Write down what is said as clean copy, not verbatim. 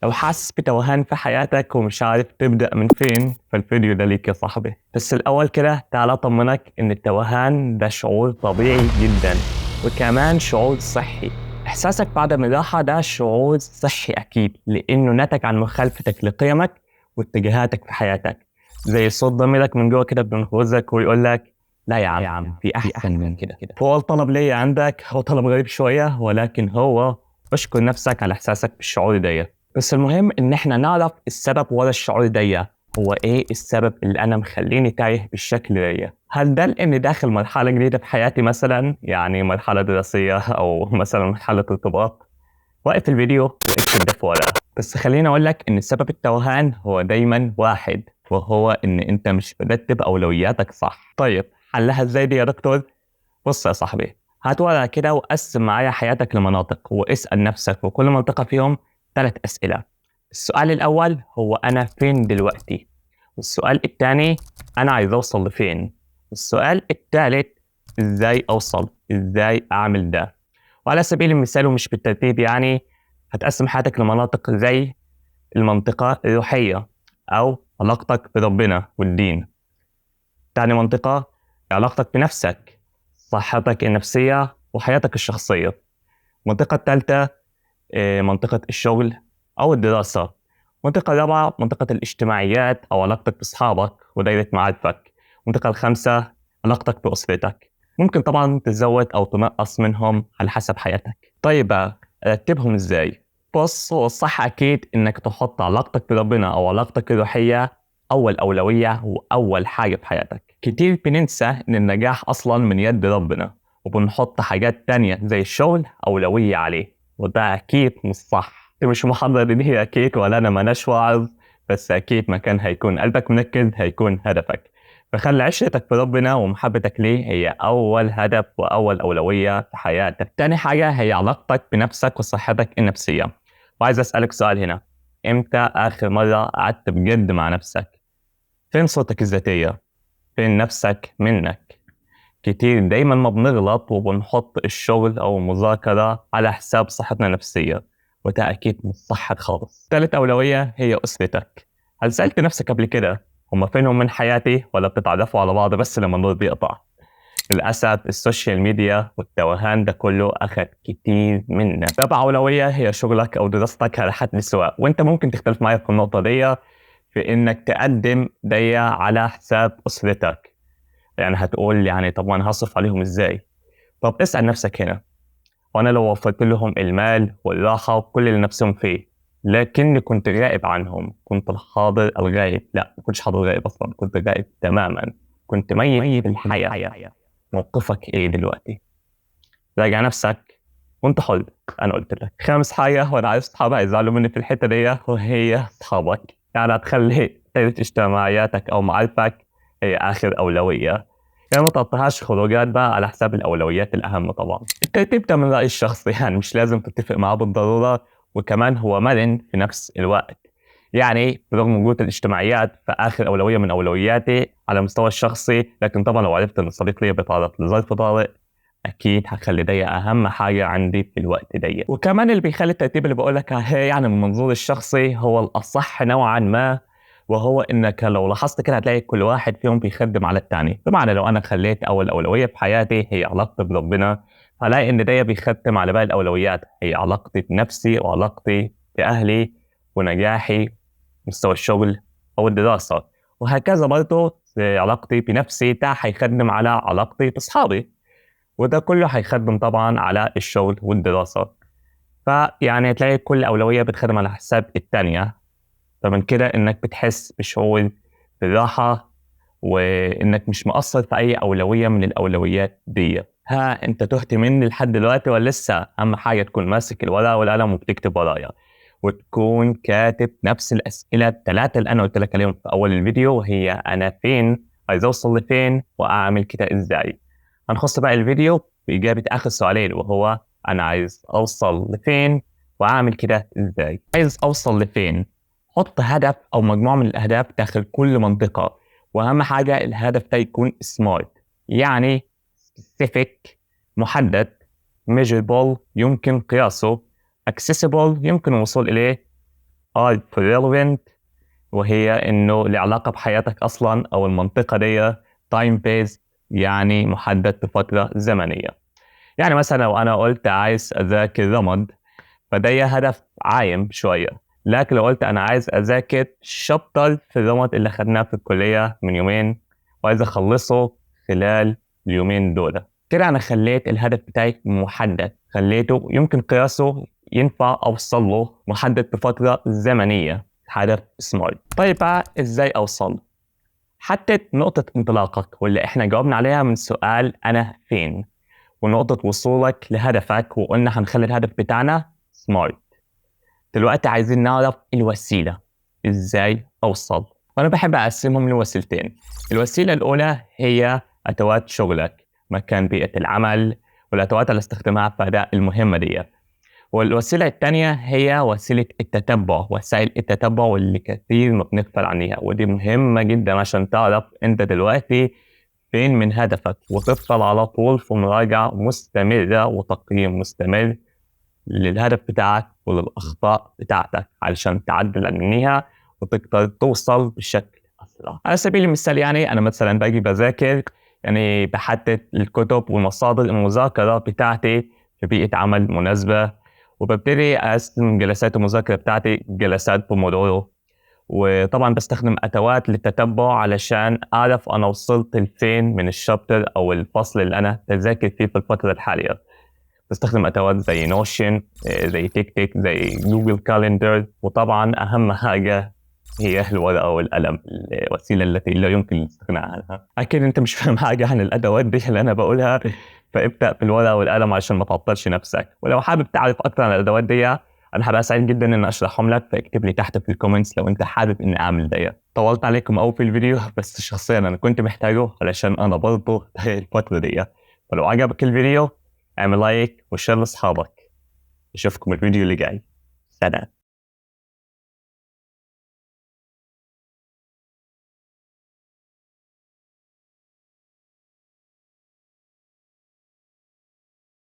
لو حاسس بتوهان في حياتك ومش عارف تبدأ من فين، فالفيديو ده ليك يا صاحبي. بس الأول كده تعال أطمنك إن التوهان ده شعور طبيعي جدا، وكمان شعور صحي. إحساسك بعدم الراحة ده شعور صحي أكيد، لأنه ناتج عن مخالفتك لقيمك واتجاهاتك في حياتك. زي صوت ضميرك من جوه كده بينغزك ويقول لك لا يا عم، في أحسن من كده. فهو الطلب ليا عندك هو طلب غريب شوية، ولكن هو اشكر نفسك على إحساسك بالشعور ده. بس المهم ان احنا نعرف السبب ورا الشعور ده. هو ايه السبب اللي انا مخليني تايه بالشكل ده؟ هل ده لاني داخل مرحله جديده في حياتي مثلا، يعني مرحله دراسيه او مثلا مرحله ارتباط؟ وقف الفيديو واكتب ده في ورقه. بس خليني اقول لك ان سبب التوهان هو دايما واحد، وهو ان انت مش مرتب اولوياتك صح. طيب حلها ازاي دي يا دكتور؟ بص يا صاحبي، هات ورقة كده وقسم معايا حياتك لمناطق، واسأل نفسك وكل منطقة فيهم 3 أسئلة. السؤال الأول هو أنا فين دلوقتي؟ والسؤال الثاني أنا عايز أوصل لفين؟ والسؤال الثالث إزاي أوصل؟ إزاي أعمل ده؟ وعلى سبيل المثال ومش بالترتيب يعني، هتقسم حياتك لمناطق زي المنطقة الروحية أو علاقتك بربنا والدين. تاني منطقة علاقتك بنفسك، صحتك النفسية وحياتك الشخصية. المنطقة الثالثة منطقة الشغل أو الدراسة. المنطقة الرابعة منطقة الاجتماعيات أو علاقتك بأصحابك ودايرة معارفك. المنطقة الخامسة علاقتك بأسرتك. ممكن طبعا تزود أو تنقص منهم على حسب حياتك. طيب بقى، رتبهم إزاي؟ بص، هو الصح أكيد إنك تحط علاقتك بربنا أو علاقتك الروحية أول أولوية وأول حاجة في حياتك. كتير بننسى إن النجاح أصلا من يد ربنا، وبنحط حاجات تانية زي الشغل أولوية عليه، وده أكيد مش صح. أنت مش محضر ليه أكيد، ولا أنا ماناش واعظ، بس أكيد مكان هيكون قلبك مركز هيكون هدفك. فخلي عشرتك بربنا ومحبتك ليه هي أول هدف وأول أولوية في حياتك. تاني حاجة هي علاقتك بنفسك وصحتك النفسية. وعايز أسألك سؤال هنا، إمتى آخر مرة قعدت بجد مع نفسك؟ فين صورتك الذاتية؟ فين نفسك منك؟ كتير دايما ما بنغلط وبنحط الشغل أو المذاكرة على حساب صحتنا النفسية، وده أكيد مش صح خالص. ثالث أولوية هي أسرتك. هل سألت نفسك قبل كده هما فينهم من حياتي، ولا بتتعرفوا على بعض بس لما النور بيقطع؟ للأسف السوشيال ميديا والتوهان ده كله أخذ كتير منا. رابع أولوية هي شغلك أو دراستك على حد سواء، وأنت ممكن تختلف معي في النقطة دي، في إنك تقدم دي على حساب أسرتك. يعني هتقول يعني طب وانا هصرف عليهم ازاي؟ طب اسأل نفسك هنا، وانا لو وفرت لهم المال والراحة وكل اللي نفسهم فيه، لكني كنت غائب عنهم، كنت الحاضر الغائب، لا ما كنتش حاضر غائب اصلا، كنت غائب تماما، كنت ميت في الحياة، موقفك ايه دلوقتي؟ راجع نفسك وانت حر. انا قلت لك خامس حاجة، وانا عارف اصحابي هيزعلوا مني في الحتة دي، وهي اصحابك. يعني هتخلي دايرة اجتماعياتك او معارفك هي اخر اولوية. يعني ما تقطعهاش خروجات بقى على حساب الأولويات الأهم. طبعا الترتيب ده من رأي الشخص، يعني مش لازم تتفق معاه بالضرورة، وكمان هو مرن في نفس الوقت. يعني برغم وجود الاجتماعيات فآخر أولوية من أولوياتي على المستوى الشخصي، لكن طبعا لو عرفت إن صديق لي بيتعرض لظرف طارئ، أكيد هخلي دي أهم حاجة عندي في الوقت ده. وكمان اللي بيخلي الترتيب اللي بقولك عليه يعني من منظور الشخصي هو الأصح نوعا ما، وهو انك لو لاحظت كده هتلاقي كل واحد فيهم بيخدم على التاني. بمعنى لو انا خليت اول اولويه في حياتي هي علاقتي بربنا، هلاقي ان ده بيختم على باقي الاولويات، هي علاقتي بنفسي وعلاقتي باهلي ونجاحي، مستوى الشغل او الدراسه. وهكذا برضه في علاقتي بنفسي ده هيخدم على علاقتي باصحابي، وده كله هيخدم طبعا على الشغل والدراسه. فيعني هتلاقي كل اولويه بتخدم على حساب التانيه. فمن كده انك بتحس بشعور بالراحة، وانك مش مقصر في اي اولوية من الاولويات دي. ها انت تهت مني لحد دلوقتي ولا لسه؟ اهم حاجة تكون ماسك الورقة والقلم وبتكتب ورايا، وتكون كاتب نفس الاسئلة ال3 اللي انا قلت لك عليهم في اول الفيديو، وهي انا فين، عايز اوصل لفين، واعمل كده ازاي. هنخص بقى الفيديو باجابة اخر سؤالين، وهو انا عايز اوصل لفين واعمل كده ازاي. عايز اوصل لفين، حط هدف أو مجموعة من الأهداف داخل كل منطقة، وأهم حاجة الهدف ده يكون سمارت، يعني specific محدد، measurable يمكن قياسه، accessible يمكن الوصول إليه، are relevant، وهي إنه العلاقة بحياتك أصلاً أو المنطقة دي time based، يعني محدد بفترة زمنية. يعني مثلاً لو أنا قلت عايز أذاكر رمض، فده هدف عايم شوية. لكن لو قلت أنا عايز أذاكر شابتر في الرمض اللي خدناه في الكلية من يومين وعايز أخلصه خلال اليومين دول، كده أنا خليت الهدف بتاعي محدد، خليته يمكن قياسه ينفع أوصل له، محدد بفترة زمنية، هدف سمارت. طيب بقى إزاي أوصل؟ حدد نقطة انطلاقك واللي إحنا جاوبنا عليها من سؤال أنا فين، ونقطة وصولك لهدفك، وقلنا هنخلي الهدف بتاعنا سمارت. دلوقتي عايزين نعرف الوسيلة، إزاي أوصل. وأنا بحب أقسمهم لوسيلتين. الوسيلة الأولى هي أدوات شغلك، مكان بيئة العمل والأدوات اللي استخدمها في أداء المهمة دي. والوسيلة الثانية هي وسيلة التتبع، وسائل التتبع واللي كثير ما بنغفل عنها، ودي مهمة جدا عشان تعرف أنت دلوقتي فين من هدفك، وتفضل على طول في مراجعة مستمرة وتقييم مستمر للهدف بتاعك وللأخطاء بتاعتك علشان تعدل منها وتقدر توصل بشكل أسرع. على سبيل المثال يعني أنا مثلا باجي بذاكر، يعني بحدد الكتب والمصادر المذاكرة بتاعتي في بيئة عمل مناسبة، وببتدي أقسم جلسات المذاكرة بتاعتي جلسات بومودورو. وطبعا بستخدم أدوات للتتبع علشان أعرف أنا وصلت لفين من الشابتر أو الفصل اللي أنا بذاكر فيه في الفترة الحالية. بستخدم أدوات زي نوشن، زي تيك تيك، زي جوجل كالندر، وطبعا أهم حاجة هي الورقة والقلم، الوسيلة التي لا يمكن الاستغناء عنها. أكيد أنت مش فاهم حاجة عن الأدوات دي اللي أنا بقولها، فابدأ بالورقة والقلم عشان ما تعطلش نفسك. ولو حابب تعرف أكتر عن الأدوات دي أنا هبقى سعيد جدا إن أشرحهم لك، فاكتب لي تحت في الكومنتس لو أنت حابب إني أعمل ده. طولت عليكم أوي في الفيديو، بس شخصيا أنا كنت محتاجه علشان أنا برضه الفترة دي. فلو عجبك الفيديو اعمل لايك وشير لاصحابك. اشوفكم الفيديو اللي جاي. سلام.